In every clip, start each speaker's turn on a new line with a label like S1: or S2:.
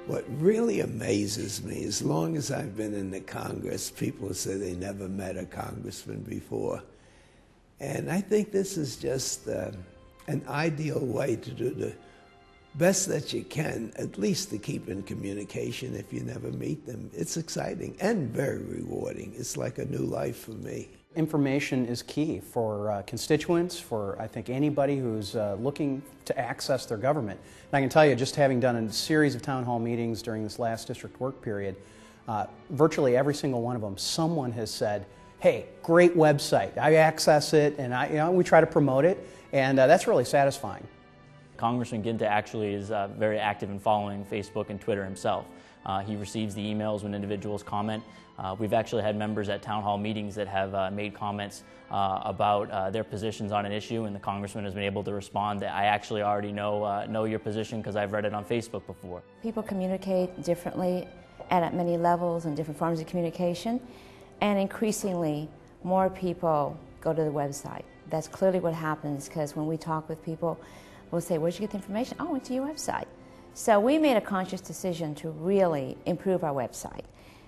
S1: What really amazes me, as long as I've been in the Congress, people say they never met a congressman before. And I think this is just an ideal way to do the best that you can, at least to keep in communication if you never meet them. It's exciting and very rewarding. It's like a new life for me.
S2: Information is key for constituents, for I think anybody who's looking to access their government. And I can tell you, just having done a series of town hall meetings during this last district work period, virtually every single one of them, someone has said, hey, great website, I access it, and we try to promote it, and that's really satisfying.
S3: Congressman Ginta actually is very active in following Facebook and Twitter himself. He receives the emails when individuals comment. We've actually had members at town hall meetings that have made comments about their positions on an issue, and the congressman has been able to respond that I actually already know your position because I've read it on Facebook before.
S4: People communicate differently and at many levels and different forms of communication, and increasingly more people go to the website. That's clearly what happens, because when we talk with people, we'll say, where'd you get the information? Oh, I went to your website. So we made a conscious decision to really improve our website.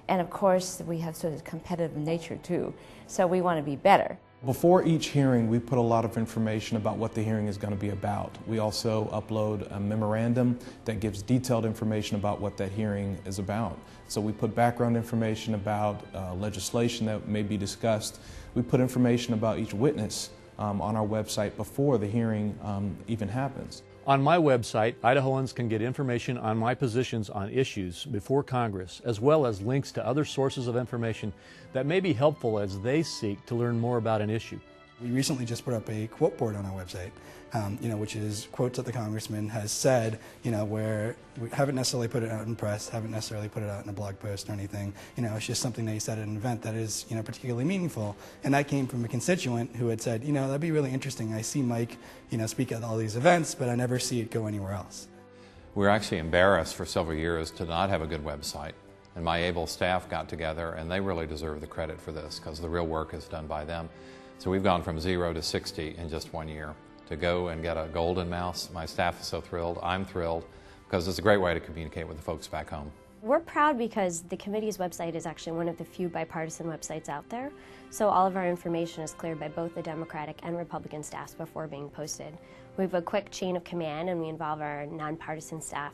S4: And of course, we have sort of competitive nature too, so we want to be better.
S5: Before each hearing, we put a lot of information about what the hearing is going to be about. We also upload a memorandum that gives detailed information about what that hearing is about. So we put background information about legislation that may be discussed. We put information about each witness on our website before the hearing even happens.
S6: On my website, Idahoans can get information on my positions on issues before Congress, as well as links to other sources of information that may be helpful as they seek to learn more about an issue.
S7: We recently just put up a quote board on our website, which is quotes that the congressman has said, where we haven't necessarily put it out in press, haven't necessarily put it out in a blog post or anything. It's just something that he said at an event that is, particularly meaningful. And that came from a constituent who had said, that'd be really interesting. I see Mike, speak at all these events, but I never see it go anywhere else.
S8: We were actually embarrassed for several years to not have a good website. And my able staff got together, and they really deserve the credit for this because the real work is done by them. So we've gone from 0 to 60 in just 1 year. To go and get a golden mouse, my staff is so thrilled, I'm thrilled, because it's a great way to communicate with the folks back home.
S9: We're proud because the committee's website is actually one of the few bipartisan websites out there, so all of our information is cleared by both the Democratic and Republican staffs before being posted. We have a quick chain of command, and we involve our nonpartisan staff.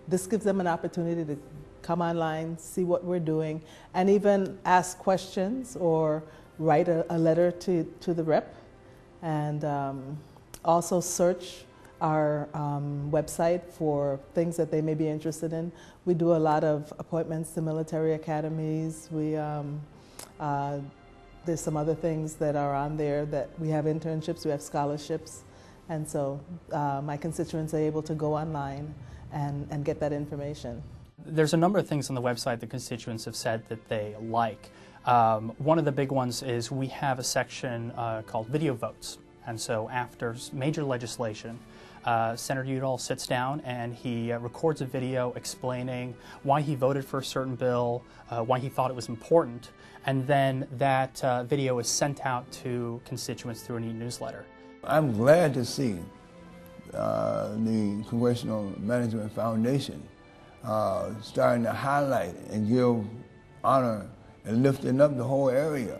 S10: This gives them an opportunity to come online, see what we're doing, and even ask questions or write a letter to the rep, and also search our website for things that they may be interested in. We do a lot of appointments to military academies. There's some other things that are on there that we have internships, we have scholarships, and so my constituents are able to go online and get that information.
S2: There's a number of things on the website that constituents have said that they like. One of the big ones is we have a section called video votes. And so after major legislation, Senator Udall sits down and he records a video explaining why he voted for a certain bill, why he thought it was important, and then that video is sent out to constituents through an e-newsletter.
S11: I'm glad to see the Congressional Management Foundation starting to highlight and give honor and lifting up the whole area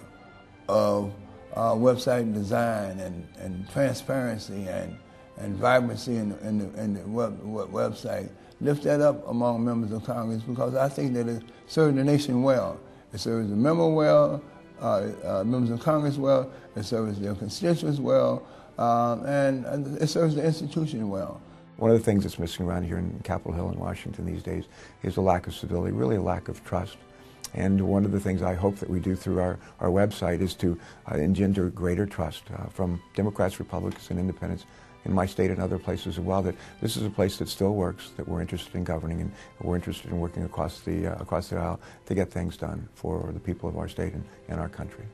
S11: of website design and transparency and vibrancy in the website. Lift that up among members of Congress, because I think that it serves the nation well. It serves the member well, members of Congress well, it serves their constituents well, and it serves the institution well.
S12: One of the things that's missing around here in Capitol Hill in Washington these days is a lack of civility, really a lack of trust. And one of the things I hope that we do through our website is to engender greater trust from Democrats, Republicans, and Independents in my state and other places as well, that this is a place that still works, that we're interested in governing, and we're interested in working across the aisle to get things done for the people of our state and our country.